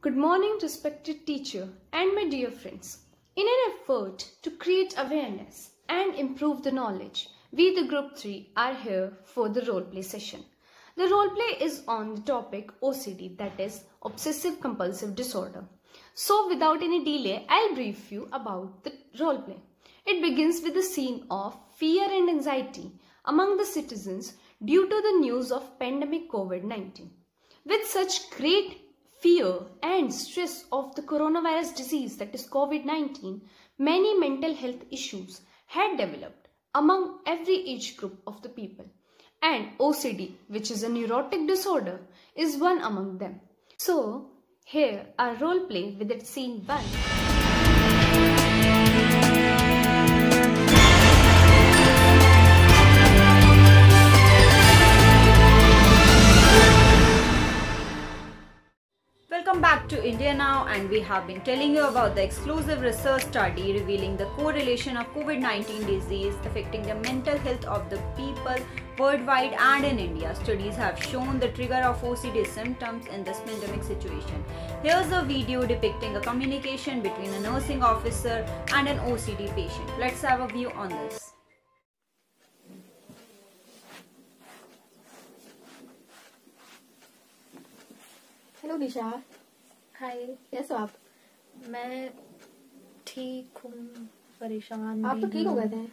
Good morning, respected teacher and my dear friends. In an effort to create awareness and improve the knowledge, we the Group 3 are here for the role play session. The role play is on the topic OCD, that is Obsessive Compulsive Disorder. So without any delay, I'll brief you about the role play. It begins with the scene of fear and anxiety among the citizens due to the news of pandemic COVID-19. With such great fear and stress of the coronavirus disease, that is COVID-19, many mental health issues had developed among every age group of the people. And OCD, which is a neurotic disorder, is one among them. So, here our role play with its scene 1. Welcome back to India Now, and we have been telling you about the exclusive research study revealing the correlation of COVID-19 disease affecting the mental health of the people worldwide and in India. Studies have shown the trigger of OCD symptoms in this pandemic situation. Here's a video depicting a communication between a nursing officer and an OCD patient. Let's have a view on this. Hello Disha. Hi, कैसे हो आप? मैं ठीक हूँ, परेशान आप तो भी ठीक हो हूँ। गए थे।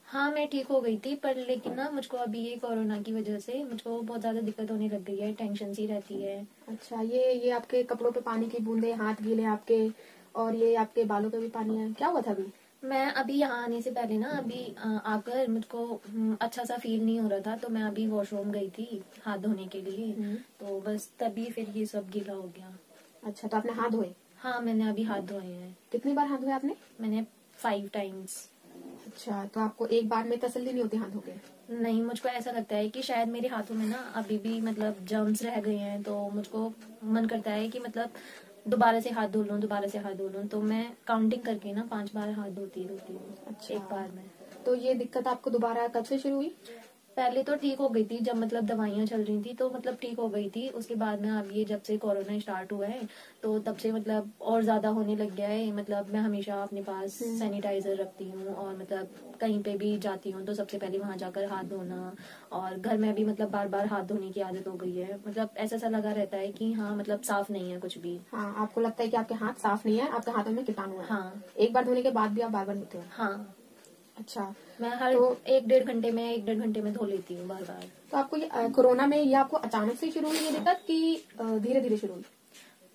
हाँ, मैं ठीक हो गई थी, पर लेकिन ना मुझको अभी ये कोरोना की वजह से मुझको बहुत ज्यादा दिक्कत होने लग गई है, टेंशन सी रहती है। अच्छा, ये आपके कपड़ों पे पानी की बूंदे, हाथ गीले आपके, और ये आपके बालों पे भी पानी है। क्या हुआ था अभी? मैं अभी यहाँ आने से पहले ना अभी आकर मुझको अच्छा सा फील नहीं हो रहा था, तो मैं अभी वॉशरूम गई थी हाथ धोने के लिए, तो बस तभी फिर ये सब गीला हो गया। अच्छा, तो आपने हाथ धोए? हाँ, मैंने अभी हाथ धोए हैं। कितनी बार हाथ धोए आपने? मैंने 5 टाइम्स। अच्छा, तो आपको एक बार में तसल्ली नहीं होती हाथ धो के? नहीं, मुझको ऐसा लगता है कि शायद मेरे हाथों में ना अभी भी मतलब जर्म्स रह गए हैं, तो मुझको मन करता है कि मतलब दोबारा से हाथ धो लूं, दोबारा से हाथ धो लूं। तो मैं काउंटिंग करके ना 5 बार हाथ धोती हूँ। अच्छा, एक बार में। तो ये दिक्कत आपको दोबारा कब से शुरू हुई? पहले तो ठीक हो गई थी, जब मतलब दवाइयाँ चल रही थी तो मतलब ठीक हो गई थी। उसके बाद में अब ये जब से कोरोना स्टार्ट हुआ है तो तब से मतलब और ज्यादा होने लग गया है। मतलब मैं हमेशा अपने पास सैनिटाइजर रखती हूँ, और मतलब कहीं पे भी जाती हूँ तो सबसे पहले वहां जाकर हाथ धोना, और घर में भी मतलब बार बार हाथ धोने की आदत हो गई है। मतलब ऐसा सा लगा रहता है कि हाँ, मतलब साफ नहीं है कुछ भी। हाँ, आपको लगता है कि आपके हाथ साफ नहीं है, आपके हाथों में कीटाणु है। हाँ। एक बार धोने के बाद भी आप बार बार धोते हो? हाँ। अच्छा, मैं हर तो 1-1.5 घंटे में धो लेती हूँ बार बार। तो आपको ये कोरोना में ये आपको अचानक से शुरू हुई ये दिक्कत कि धीरे धीरे शुरू हुई?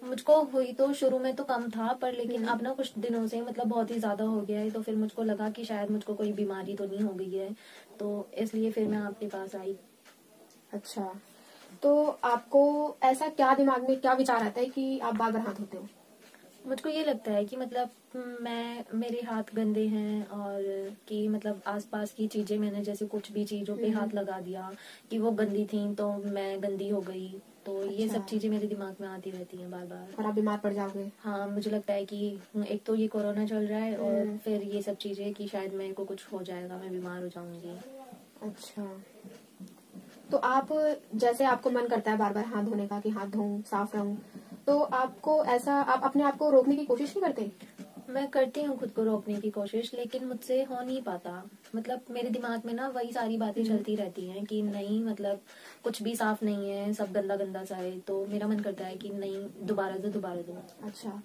मुझको हुई तो शुरू में तो कम था, पर लेकिन अब ना कुछ दिनों से मतलब बहुत ही ज्यादा हो गया है, तो फिर मुझको लगा कि शायद मुझको कोई बीमारी तो नहीं हो गई है, तो इसलिए फिर मैं आपके पास आई। अच्छा, तो आपको ऐसा क्या दिमाग में क्या विचार आता है कि आप बार बार हाथ धोते हो? मुझको ये लगता है कि मतलब मेरे हाथ गंदे हैं, और कि मतलब आसपास की चीजें मैंने जैसे कुछ भी चीजों पे हाथ लगा दिया कि वो गंदी थी तो मैं गंदी हो गई, तो ये सब चीजें मेरे दिमाग में आती रहती हैं बार बार। और आप बीमार पड़ जाओगे? हाँ, मुझे लगता है कि एक तो ये कोरोना चल रहा है, और फिर ये सब चीजें कि शायद मेरे को कुछ हो जाएगा, मैं बीमार हो जाऊंगी। अच्छा, तो आप जैसे आपको मन करता है बार बार हाथ धोने का कि हाथ धोऊं, साफ रहूं, तो आपको ऐसा आप अपने आप को रोकने की कोशिश नहीं करते? मैं करती हूँ खुद को रोकने की कोशिश, लेकिन मुझसे हो नहीं पाता। मतलब मेरे दिमाग में ना वही सारी बातें चलती रहती हैं कि नहीं, मतलब कुछ भी साफ नहीं है, सब गंदा गंदा सा है, तो मेरा मन करता है कि नहीं, दोबारा दो। अच्छा,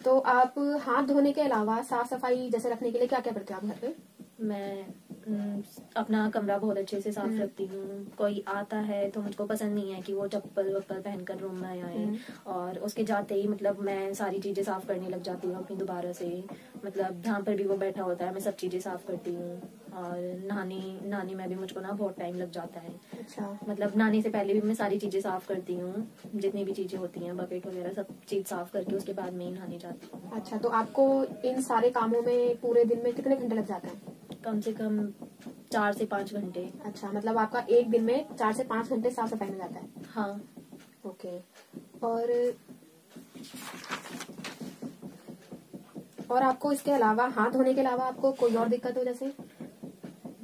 तो आप हाथ धोने के अलावा साफ सफाई जैसे रखने के लिए क्या क्या करते हो आप घर पे? मैं अपना कमरा बहुत अच्छे से साफ रखती हूँ। कोई आता है तो मुझको पसंद नहीं है कि वो चप्पल वप्पल पहनकर रूम में आए, और उसके जाते ही मतलब मैं सारी चीजें साफ करने लग जाती हूँ अपनी दोबारा से। मतलब जहाँ पर भी वो बैठा होता है मैं सब चीजें साफ करती हूँ, और नहाने में भी मुझको ना बहुत टाइम लग जाता है। अच्छा, मतलब नहाने से पहले भी मैं सारी चीजें साफ करती हूँ, जितनी भी चीजें होती हैं, बकेट वगैरह सब चीज साफ करके उसके बाद में ही नहाने जाती हूँ। अच्छा, तो आपको इन सारे कामों में पूरे दिन में कितने घंटे लग जाते हैं? कम से कम 4 से 5 घंटे। अच्छा, मतलब आपका एक दिन में 4 से 5 घंटे साफ सफाई में जाता है? हाँ। ओके, और आपको इसके अलावा, हाथ धोने के अलावा आपको कोई और दिक्कत हो, जैसे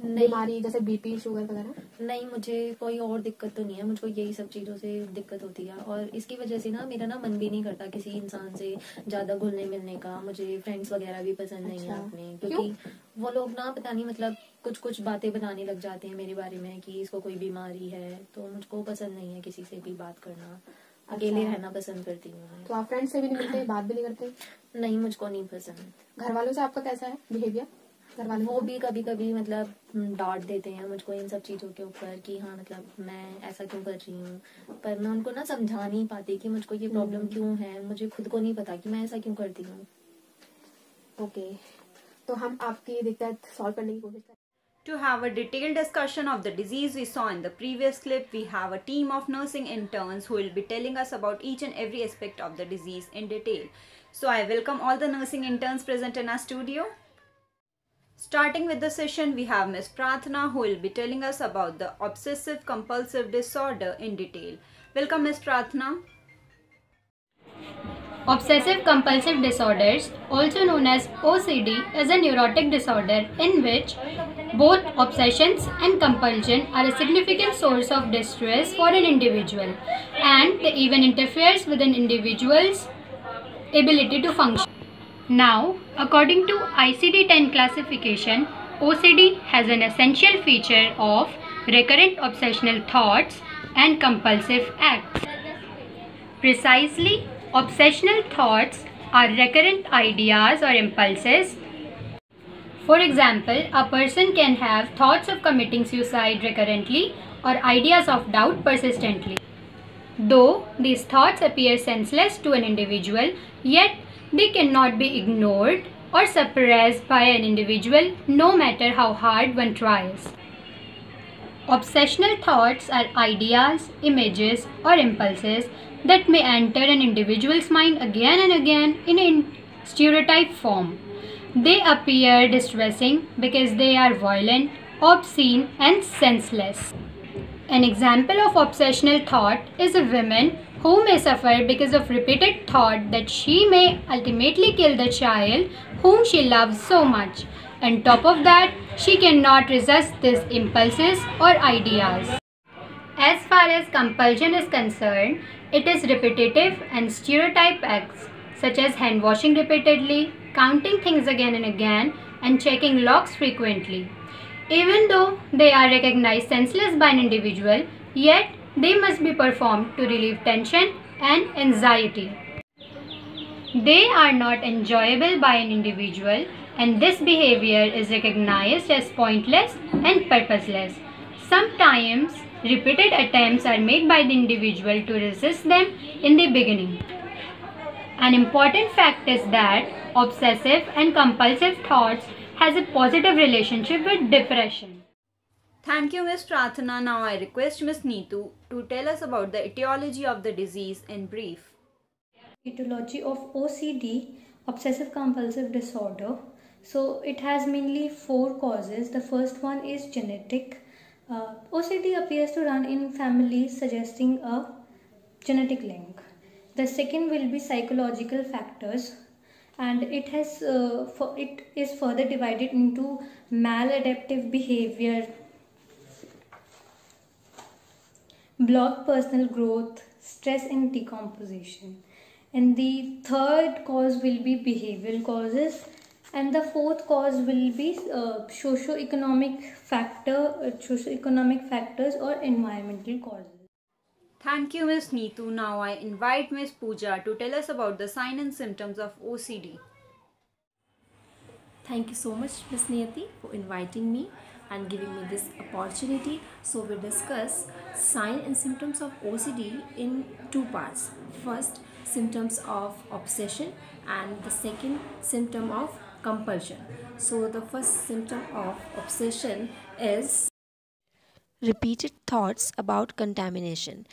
बीमारी, जैसे बीपी, शुगर वगैरह? नहीं, मुझे कोई और दिक्कत तो नहीं है, मुझको यही सब चीज़ों से दिक्कत होती है और इसकी वजह से ना मेरा ना मन भी नहीं करता किसी इंसान से ज़्यादा घुलने मिलने का। मुझे फ्रेंड्स वगैरह भी पसंद नहीं है अच्छा, अपने, क्योंकि वो लोग ना पता नहीं मतलब कुछ कुछ बातें बनाने लग जाते हैं मेरे बारे में कि इसको कोई बीमारी है, तो मुझको पसंद नहीं है किसी से भी बात करना। अकेले रहना पसंद करती हूँ मैं। तो आप फ्रेंड से भी नहीं मिलते, बात भी नहीं करते? नहीं, मुझको नहीं पसंद। घर वालों से आपका कैसा है बिहेवियर? घर वाले वो भी कभी कभी मतलब डांट देते हैं मुझको इन सब चीज़ों के ऊपर कि हाँ मतलब मैं ऐसा क्यों कर रही हूँ, पर मैं उनको ना समझा नहीं पाती कि मुझको ये प्रॉब्लम क्यों है। मुझे खुद को नहीं पता कि मैं ऐसा क्यों करती हूँ। ओके, तो हम आपकी दिक्कत सॉल्व करने की कोशिश करें। To have a detailed discussion of the disease we saw in the previous clip, we have a team of nursing interns who will be telling us about each and every aspect of the disease in detail. So I welcome all the nursing interns present in our studio. Starting with the session, we have Ms. Prathna who will be telling us about the obsessive compulsive disorder in detail. Welcome, Ms. Prathna. Obsessive compulsive disorders, also known as OCD, is a neurotic disorder in which both obsessions and compulsion are a significant source of distress for an individual, and they even interferes with an individual's ability to function. Now, according to ICD-10 classification, OCD has an essential feature of recurrent obsessional thoughts and compulsive acts. Precisely, obsessional thoughts are recurrent ideas or impulses. For example, a person can have thoughts of committing suicide recurrently or ideas of doubt persistently. Though these thoughts appear senseless to an individual, yet they cannot be ignored or suppressed by an individual no matter how hard one tries. Obsessional thoughts are ideas, images, or impulses that may enter an individual's mind again and again in a stereotype form. They appear distressing because they are violent, obscene, and senseless. An example of obsessional thought is a woman who may suffer because of repeated thought that she may ultimately kill the child whom she loves so much. On top of that, she cannot resist these impulses or ideas. As far as compulsion is concerned, it is repetitive and stereotype acts such as hand washing repeatedly, counting things again and again, and checking locks frequently. Even though they are recognized senseless by an individual, yet they must be performed to relieve tension and anxiety. They are not enjoyable by an individual, and this behavior is recognized as pointless and purposeless. Sometimes, repeated attempts are made by the individual to resist them in the beginning. An important fact is that obsessive and compulsive thoughts has a positive relationship with depression. Thank you, Ms. Prathna. Now I request Ms. Neetu to tell us about the etiology of the disease in brief. Etiology of OCD, obsessive compulsive disorder. So it has mainly 4 causes. The first one is genetic. OCD appears to run in families, suggesting a genetic link. The second will be psychological factors, and it is further divided into maladaptive behavior, blocked personal growth, stress and decomposition. And the third cause will be behavioral causes, and the fourth cause will be socioeconomic factors or environmental causes. Thank you, Ms. Neetu. Now I invite Ms. Pooja to tell us about the signs and symptoms of OCD. Thank you so much, Ms. Niyati, for inviting me and giving me this opportunity. So we'll discuss signs and symptoms of OCD in 2 parts. First, symptoms of obsession, and the second, symptom of compulsion. So the first symptom of obsession is repeated thoughts about contamination.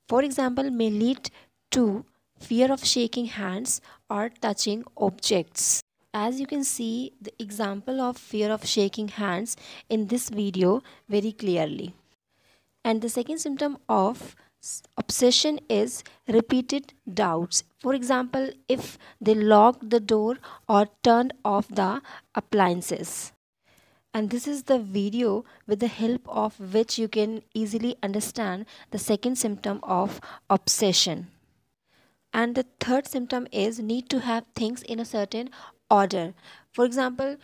For example, may lead to fear of shaking hands or touching objects. As you can see the example of fear of shaking hands in this video very clearly. And the second symptom of obsession is repeated doubts. For example, if they locked the door or turned off the appliances. And this is the video with the help of which you can easily understand the second symptom of obsession. And the third symptom is need to have things in a certain order. For example,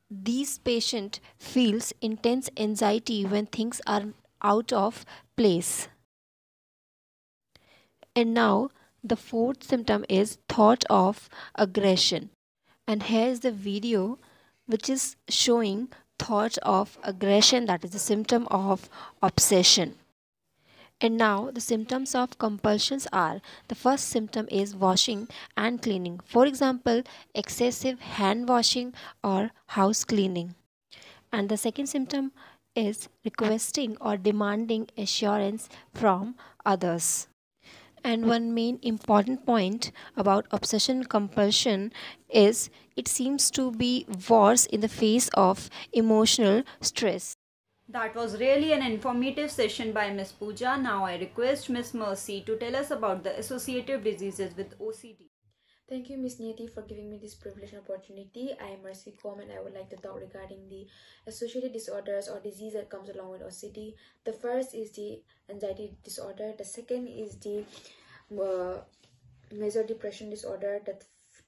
these patient feels intense anxiety when things are out of place. And now the fourth symptom is thought of aggression. And here is the video which is showing thought of aggression, that is the symptom of obsession. And now the symptoms of compulsions are, the first symptom is washing and cleaning. For example, excessive hand washing or house cleaning. And the second symptom is requesting or demanding assurance from others. And one main important point about obsession compulsion is it seems to be worse in the face of emotional stress. That was really an informative session by Miss Pooja. Now I request Miss Mercy to tell us about the associative diseases with OCD. Thank you, Ms. Niyati, for giving me this privileged opportunity. I am Mercy Kom and I would like to talk regarding the associated disorders or disease that comes along with OCD. The first is the anxiety disorder. The second is the major depression disorder. The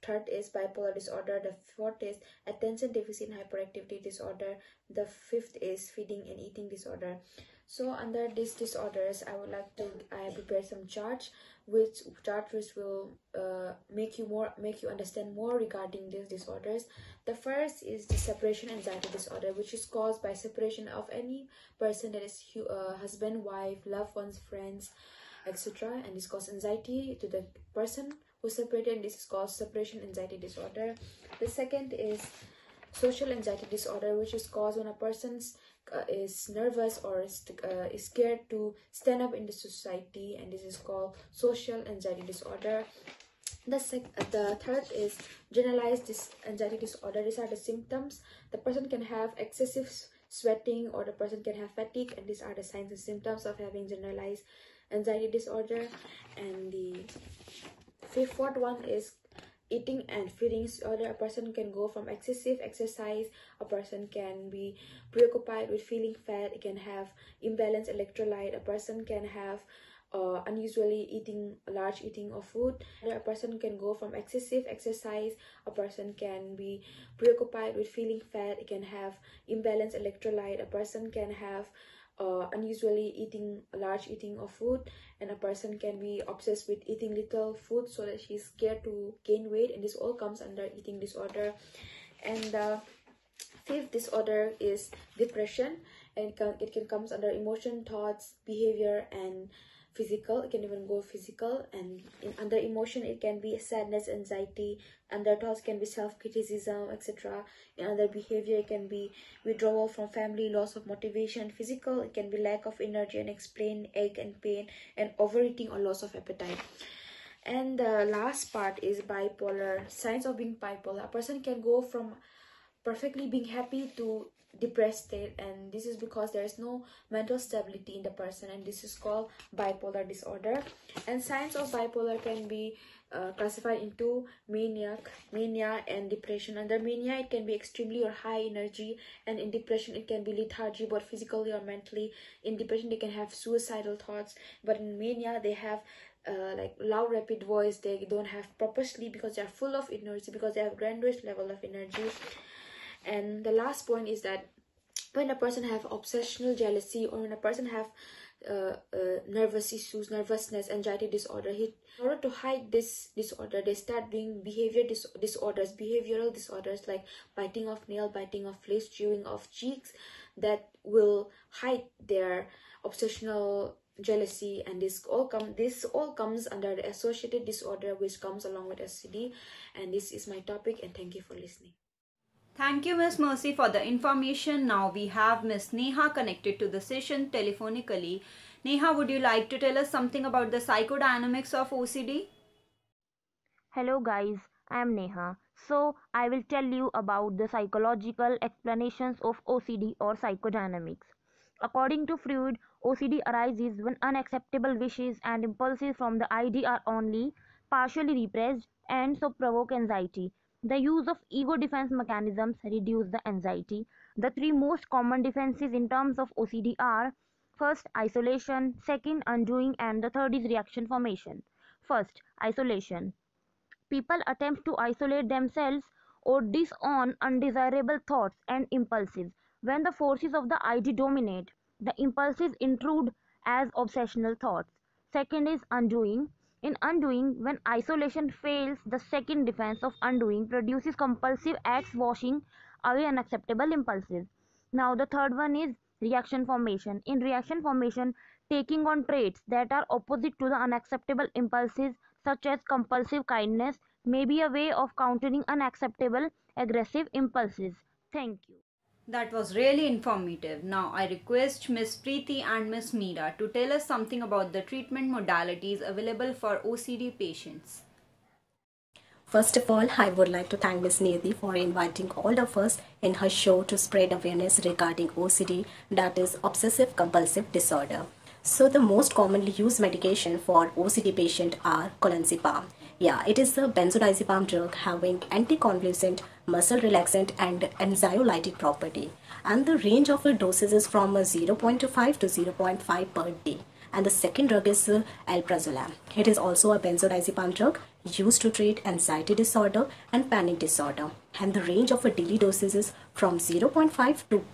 third is bipolar disorder. The fourth is attention deficit and hyperactivity disorder. The fifth is feeding and eating disorder. So under these disorders, I have prepared some charts which will make you understand more regarding these disorders. The first is the separation anxiety disorder, which is caused by separation of any person, that is husband, wife, loved ones, friends, etc. And this causes anxiety to the person who separated, and this is called separation anxiety disorder. The second is social anxiety disorder, which is caused when a person is nervous or is scared to stand up in the society, and this is called social anxiety disorder. The third is generalized anxiety disorder. These are the symptoms. The person can have excessive sweating, or the person can have fatigue, and these are the signs and symptoms of having generalized anxiety disorder. And the fourth one is eating and feeding disorder. A person can go from excessive exercise, a person can be preoccupied with feeling fat, it can have imbalanced electrolyte, a person can have unusually large eating of food. A person can go from excessive exercise, a person can be preoccupied with feeling fat, it can have imbalanced electrolyte, a person can have unusually large eating of food, and a person can be obsessed with eating little food so that she's scared to gain weight, and this all comes under eating disorder. And the fifth disorder is depression, and it can comes under emotion, thoughts, behavior, and physical. It can even go physical. And under emotion it can be sadness, anxiety. Under thoughts can be self-criticism, etc. In under behavior it can be withdrawal from family, loss of motivation. Physical, it can be lack of energy, unexplained ache and pain, and overeating or loss of appetite. And the last part is bipolar. Signs of being bipolar: a person can go from perfectly being happy to depressed state, and this is because there is no mental stability in the person, and this is called bipolar disorder. And signs of bipolar can be classified into mania, and depression. Under mania it can be extremely or high energy, and in depression it can be lethargy, both physically or mentally. In depression they can have suicidal thoughts, but in mania they have like loud rapid voice, they don't have proper sleep because they are full of energy, because they have grandiose level of energy. And the last point is that when a person have obsessional jealousy, or when a person have nervous issues, nervousness, anxiety disorder, in order to hide this disorder, they start doing behavioral disorders like biting of nail, biting of lips, chewing of cheeks, that will hide their obsessional jealousy. And this all comes under the associated disorder, which comes along with OCD. And this is my topic, and thank you for listening. Thank you, Miss Mercy, for the information. Now we have Miss Neha connected to the session telephonically. Neha, would you like to tell us something about the psychodynamics of OCD? Hello guys, I am Neha. So I will tell you about the psychological explanations of OCD or psychodynamics. According to Freud, OCD arises when unacceptable wishes and impulses from the ID are only partially repressed and so provoke anxiety. The use of ego defense mechanisms reduce the anxiety. The three most common defenses in terms of OCD are: first, isolation; second, undoing; and the third is reaction formation. First, isolation. People attempt to isolate themselves or disown undesirable thoughts and impulses. When the forces of the ID dominate, the impulses intrude as obsessional thoughts. Second is undoing. In undoing, when isolation fails, the second defense of undoing produces compulsive acts washing away unacceptable impulses. Now the third one is reaction formation. In reaction formation, taking on traits that are opposite to the unacceptable impulses, such as compulsive kindness, may be a way of countering unacceptable aggressive impulses. Thank you. That was really informative. Now I request Miss Preeti and Miss Meera to tell us something about the treatment modalities available for OCD patients. First of all, I would like to thank Ms. Nidhi for inviting all of us in her show to spread awareness regarding OCD, that is obsessive compulsive disorder. So the most commonly used medication for OCD patient are clonazepam. Yeah, it is a benzodiazepam drug having anticonvulsant, muscle relaxant and anxiolytic property. And the range of doses is from 0.25 to 0.5 per day. And the second drug is alprazolam. It is also a benzodiazepam drug used to treat anxiety disorder and panic disorder. And the range of daily doses is from 0.5 to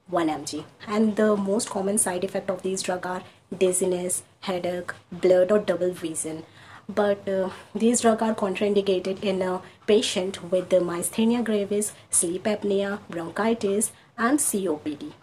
1 mg. And the most common side effect of these drugs are dizziness, headache, blurred or double vision. But these drugs are contraindicated in a patient with myasthenia gravis, sleep apnea, bronchitis and COPD.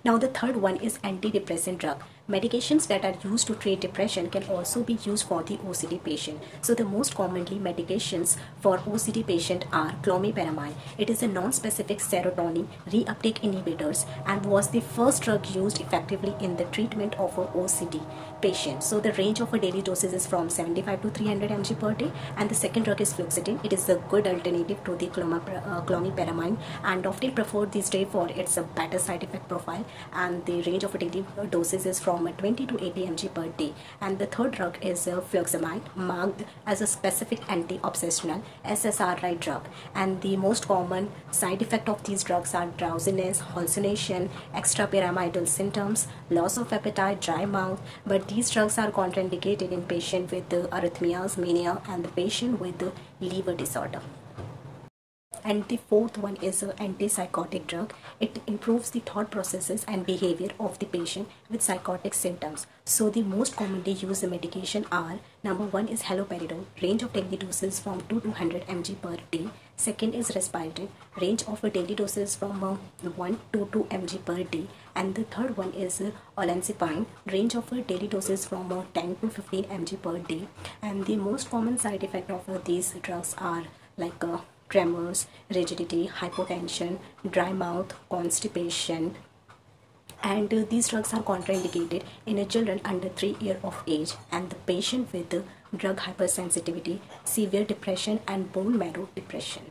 Now the third one is antidepressant drug. Medications that are used to treat depression can also be used for the OCD patient. So the most commonly medications for OCD patient are clomipramide. It is a non-specific serotonin reuptake inhibitors and was the first drug used effectively in the treatment of a OCD patient. So the range of a daily doses is from 75 to 300 mg per day. And the second drug is fluoxetine. It is a good alternative to the clomipramide and often preferred these days for its better side effect profile. And the range of a daily doses is from 20 to 80 mg per day. And the third drug is fluoxamide, marked as a specific anti-obsessional SSRI drug. And the most common side effect of these drugs are drowsiness, hallucination, extrapyramidal symptoms, loss of appetite, dry mouth. But these drugs are contraindicated in patients with arrhythmias, mania, and the patient with liver disorder. And the fourth one is an antipsychotic drug. It improves the thought processes and behavior of the patient with psychotic symptoms. So the most commonly used medication are: number one is haloperidol, range of daily doses from 2 to 100 mg per day. Second is risperidone, range of daily doses from 1 to 2 mg per day. And the third one is olanzapine, range of daily doses from 10 to 15 mg per day. And the most common side effect of these drugs are like tremors, rigidity, hypotension, dry mouth, constipation. And these drugs are contraindicated in children under 3 years of age and the patient with drug hypersensitivity, severe depression and bone marrow depression.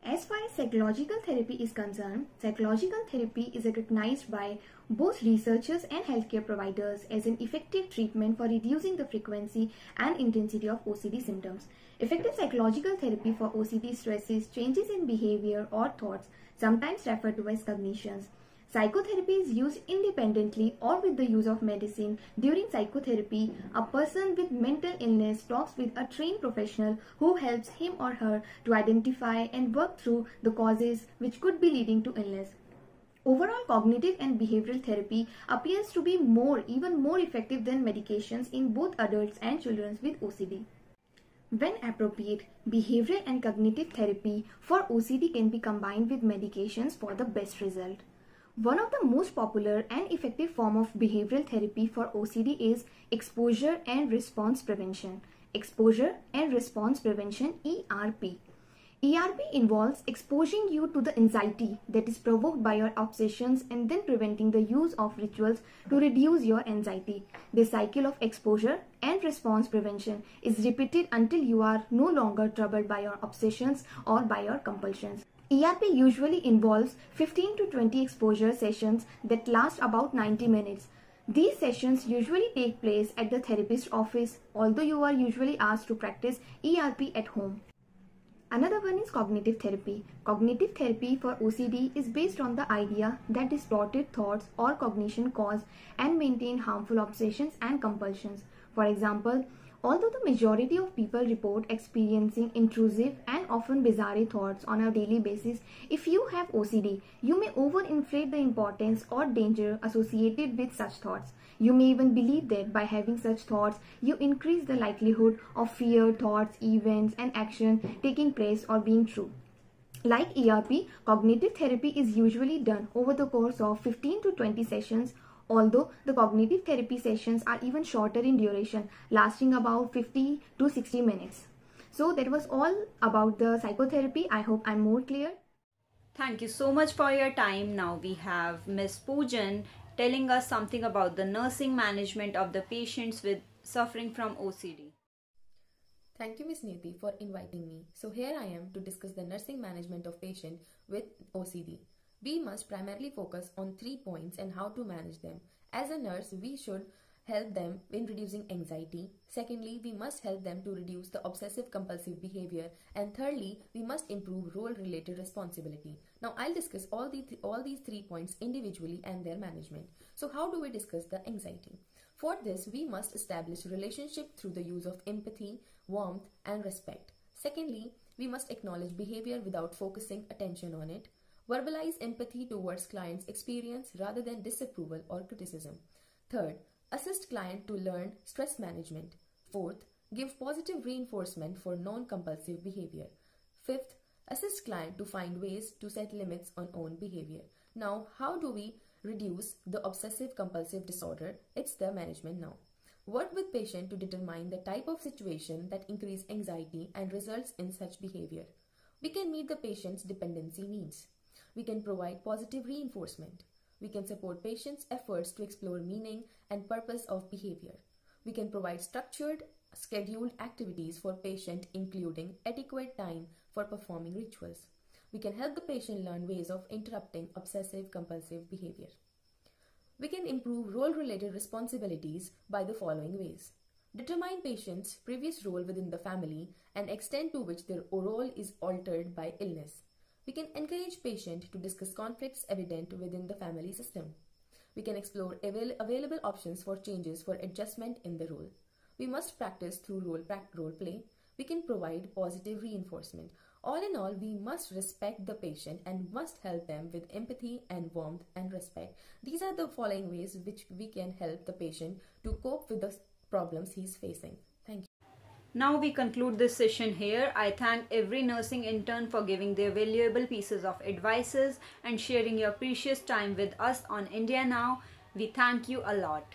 As far as psychological therapy is concerned, psychological therapy is recognized by both researchers and healthcare providers as an effective treatment for reducing the frequency and intensity of OCD symptoms. Effective psychological therapy for OCD stresses changes in behavior or thoughts, sometimes referred to as cognitions. Psychotherapy is used independently or with the use of medicine. During psychotherapy, a person with mental illness talks with a trained professional who helps him or her to identify and work through the causes which could be leading to illness. Overall, cognitive and behavioral therapy appears to be even more effective than medications in both adults and children with OCD. When appropriate, behavioral and cognitive therapy for OCD can be combined with medications for the best result. One of the most popular and effective form of behavioral therapy for OCD is exposure and response prevention. Exposure and response prevention, ERP. ERP involves exposing you to the anxiety that is provoked by your obsessions and then preventing the use of rituals to reduce your anxiety. This cycle of exposure and response prevention is repeated until you are no longer troubled by your obsessions or by your compulsions. ERP usually involves 15 to 20 exposure sessions that last about 90 minutes. These sessions usually take place at the therapist's office, although you are usually asked to practice ERP at home. Another one is cognitive therapy. Cognitive therapy for OCD is based on the idea that distorted thoughts or cognition cause and maintain harmful obsessions and compulsions. For example, although the majority of people report experiencing intrusive and often bizarre thoughts on a daily basis, if you have OCD, you may overinflate the importance or danger associated with such thoughts. You may even believe that by having such thoughts, you increase the likelihood of fear, thoughts, events, and action taking place or being true. Like ERP, cognitive therapy is usually done over the course of 15 to 20 sessions, although the cognitive therapy sessions are even shorter in duration, lasting about 50 to 60 minutes. So that was all about the psychotherapy. I hope I'm more clear. Thank you so much for your time. Now we have Ms. Poojan telling us something about the nursing management of the patients with suffering from OCD. Thank you, Ms. Niti, for inviting me. So here I am to discuss the nursing management of patient with OCD. We must primarily focus on 3 points and how to manage them. As a nurse, we should help them in reducing anxiety. Secondly, we must help them to reduce the obsessive compulsive behavior. And thirdly, we must improve role-related responsibility. Now, I'll discuss all these 3 points individually and their management. So how do we discuss the anxiety? For this, we must establish relationship through the use of empathy, warmth, and respect. Secondly, we must acknowledge behavior without focusing attention on it. Verbalize empathy towards client's experience rather than disapproval or criticism. Third, assist client to learn stress management. Fourth, give positive reinforcement for non-compulsive behavior. Fifth, assist client to find ways to set limits on own behavior. Now, how do we reduce the obsessive compulsive disorder? It's the management now. Work with patient to determine the type of situation that increase anxiety and results in such behavior. We can meet the patient's dependency needs. We can provide positive reinforcement. We can support patients' efforts to explore meaning and purpose of behavior. We can provide structured, scheduled activities for patient, including adequate time for performing rituals. We can help the patient learn ways of interrupting obsessive compulsive behavior. We can improve role-related responsibilities by the following ways. Determine patient's previous role within the family and extent to which their role is altered by illness. We can encourage patient to discuss conflicts evident within the family system. We can explore available options for changes for adjustment in the role. We must practice through role play. We can provide positive reinforcement. All in all, we must respect the patient and must help them with empathy and warmth and respect. These are the following ways which we can help the patient to cope with the problems he is facing. Thank you. Now we conclude this session here. I thank every nursing intern for giving their valuable pieces of advices and sharing your precious time with us on India Now. We thank you a lot.